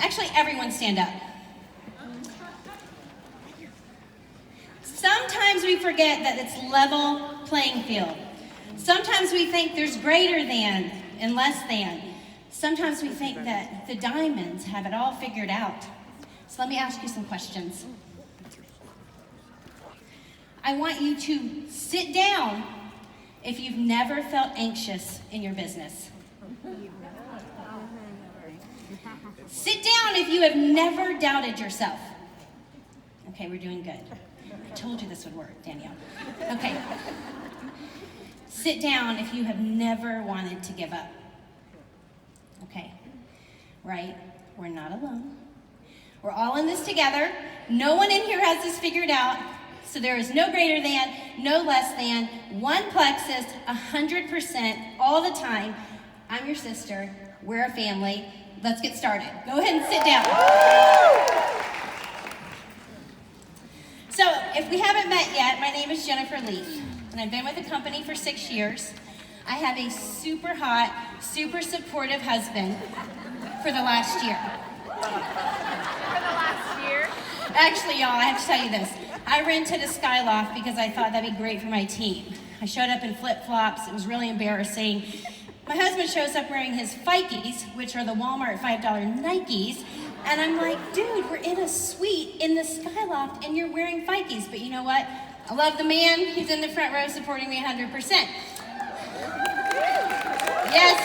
Actually, everyone stand up. Sometimes we forget that it's level playing field. Sometimes we think there's greater than and less than. Sometimes we think that the diamonds have it all figured out. So let me ask you some questions. I want you to sit down if you've never felt anxious in your business. Sit down if you have never doubted yourself. Okay, we're doing good. I told you this would work, Danielle. Okay. Sit down if you have never wanted to give up. Okay, right? We're not alone. We're all in this together. No one in here has this figured out. So there is no greater than, no less than, one plexus, 100%, all the time. I'm your sister. We're a family. Let's get started. Go ahead and sit down. So if we haven't met yet, my name is Jennifer Leaf, and I've been with the company for 6 years. I have a super hot, super supportive husband for the last year. Actually, y'all, I have to tell you this. I rented a skyloft because I thought that'd be great for my team. I showed up in flip-flops. It was really embarrassing. My husband shows up wearing his Fikes, which are the Walmart $5 Nikes, and I'm like, dude, we're in a suite in the skyloft, and you're wearing Fikes. But you know what? I love the man. He's in the front row supporting me 100%. Yes.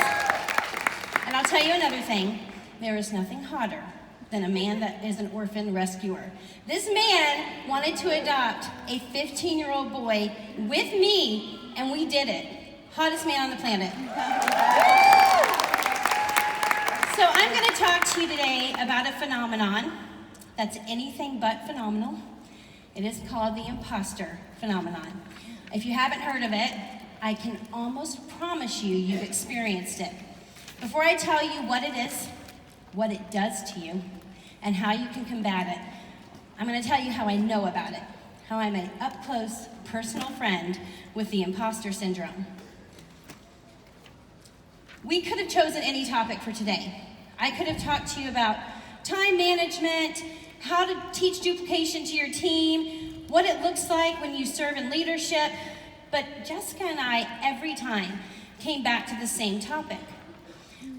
And I'll tell you another thing. There is nothing hotter than a man that is an orphan rescuer. This man wanted to adopt a 15-year-old boy with me, and we did it. Hottest man on the planet. So I'm going to talk to you today about a phenomenon that's anything but phenomenal. It is called the imposter phenomenon. If you haven't heard of it, I can almost promise you've experienced it. Before I tell you what it is, what it does to you, and how you can combat it, I'm going to tell you how I know about it, how I'm an up-close, personal friend with the imposter syndrome. We could have chosen any topic for today. I could have talked to you about time management, how to teach duplication to your team, what it looks like when you serve in leadership, but Jessica and I, every time, came back to the same topic.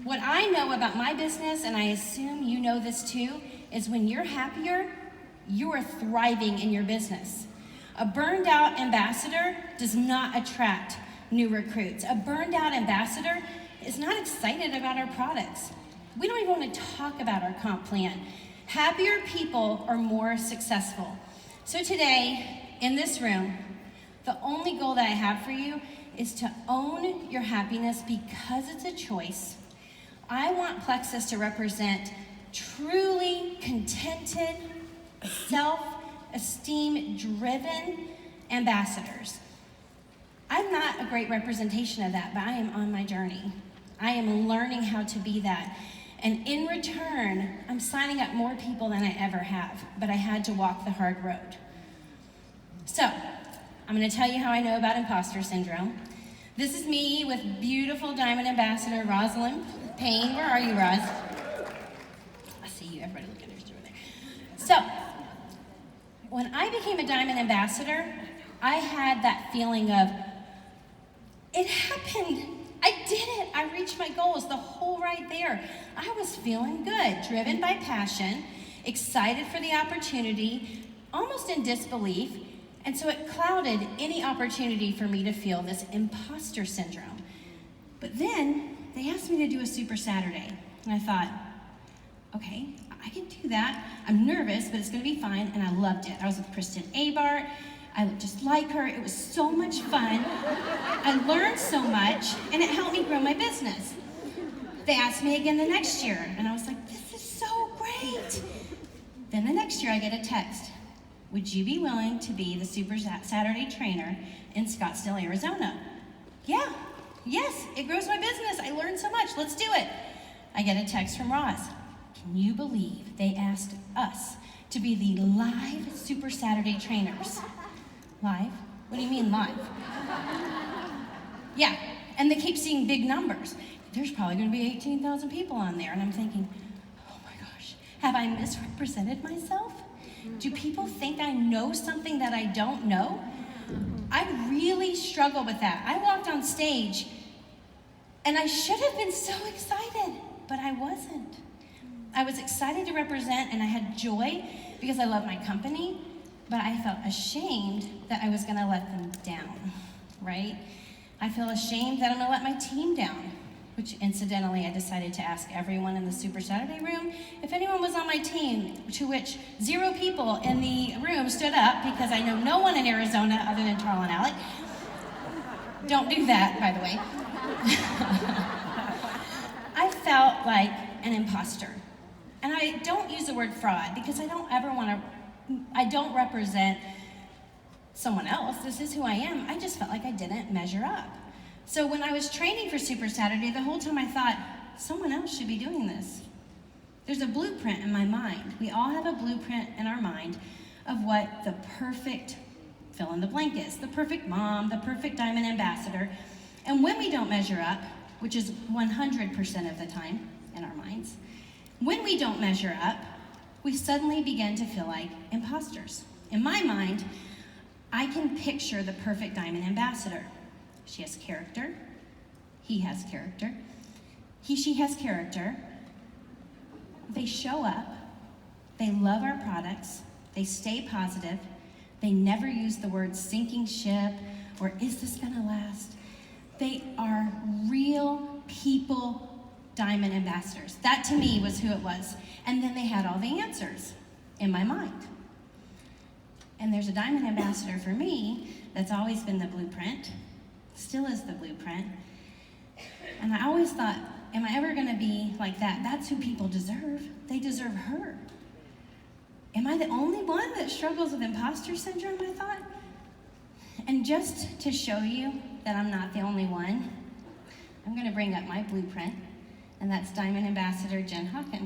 What I know about my business, and I assume you know this too, is when you're happier, you are thriving in your business. A burned out ambassador does not attract new recruits. A burned out ambassador is not excited about our products. We don't even want to talk about our comp plan. Happier people are more successful. So today, in this room, the only goal that I have for you is to own your happiness because it's a choice. I want Plexus to represent truly contented, self-esteem driven ambassadors. I'm not a great representation of that, but I am on my journey. I am learning how to be that. And in return, I'm signing up more people than I ever have, but I had to walk the hard road. So, I'm going to tell you how I know about imposter syndrome. This is me with beautiful Diamond Ambassador Rosalind Payne. Where are you, Roz? I see you. Everybody look at her over there. So, when I became a Diamond Ambassador, I had that feeling of, it happened. I did it. I reached my goals. The whole right there. I was feeling good, driven by passion, excited for the opportunity, almost in disbelief. And so it clouded any opportunity for me to feel this imposter syndrome. But then they asked me to do a Super Saturday. And I thought, okay, I can do that. I'm nervous, but it's going to be fine. And I loved it. I was with Kristen Abart. I looked just like her. It was so much fun. I learned so much, and it helped me grow my business. They asked me again the next year, and I was like, this is so great. Then the next year I get a text. Would you be willing to be the Super Saturday trainer in Scottsdale, Arizona? Yeah, yes, it grows my business. I learned so much. Let's do it. I get a text from Roz. Can you believe they asked us to be the live Super Saturday trainers? Live? What do you mean live? Yeah, and they keep seeing big numbers. There's probably going to be 18,000 people on there, and I'm thinking, oh my gosh, Have I misrepresented myself? Do people think I know something that I don't know? I really struggle with that. I walked on stage and I should have been so excited, but I wasn't. I was excited to represent and I had joy because I love my company, but I felt ashamed that I was gonna let them down, right? I feel ashamed that I'm gonna let my team down, which incidentally I decided to ask everyone in the Super Saturday room if anyone was on my team, to which 0 people in the room stood up because I know no one in Arizona other than Tarl and Alec. Don't do that, by the way. I felt like an imposter. And I don't use the word fraud because I don't represent someone else. This is who I am. I just felt like I didn't measure up. So when I was training for Super Saturday, the whole time I thought, someone else should be doing this. There's a blueprint in my mind. We all have a blueprint in our mind of what the perfect fill in the blank is. The perfect mom, the perfect diamond ambassador. And when we don't measure up, which is 100% of the time in our minds, when we don't measure up, we suddenly begin to feel like imposters. In my mind, I can picture the perfect diamond ambassador. She has character, he has character, she has character. They show up, they love our products, they stay positive, they never use the word sinking ship or is this gonna last? They are real people diamond ambassadors. That to me was who it was. And then they had all the answers in my mind. And there's a diamond ambassador for me that's always been the blueprint, still is the blueprint. And I always thought, am I ever gonna be like that? That's who people deserve. They deserve her. Am I the only one that struggles with imposter syndrome, I thought? And just to show you that I'm not the only one, I'm gonna bring up my blueprint, and that's Diamond Ambassador Jen Hawkins.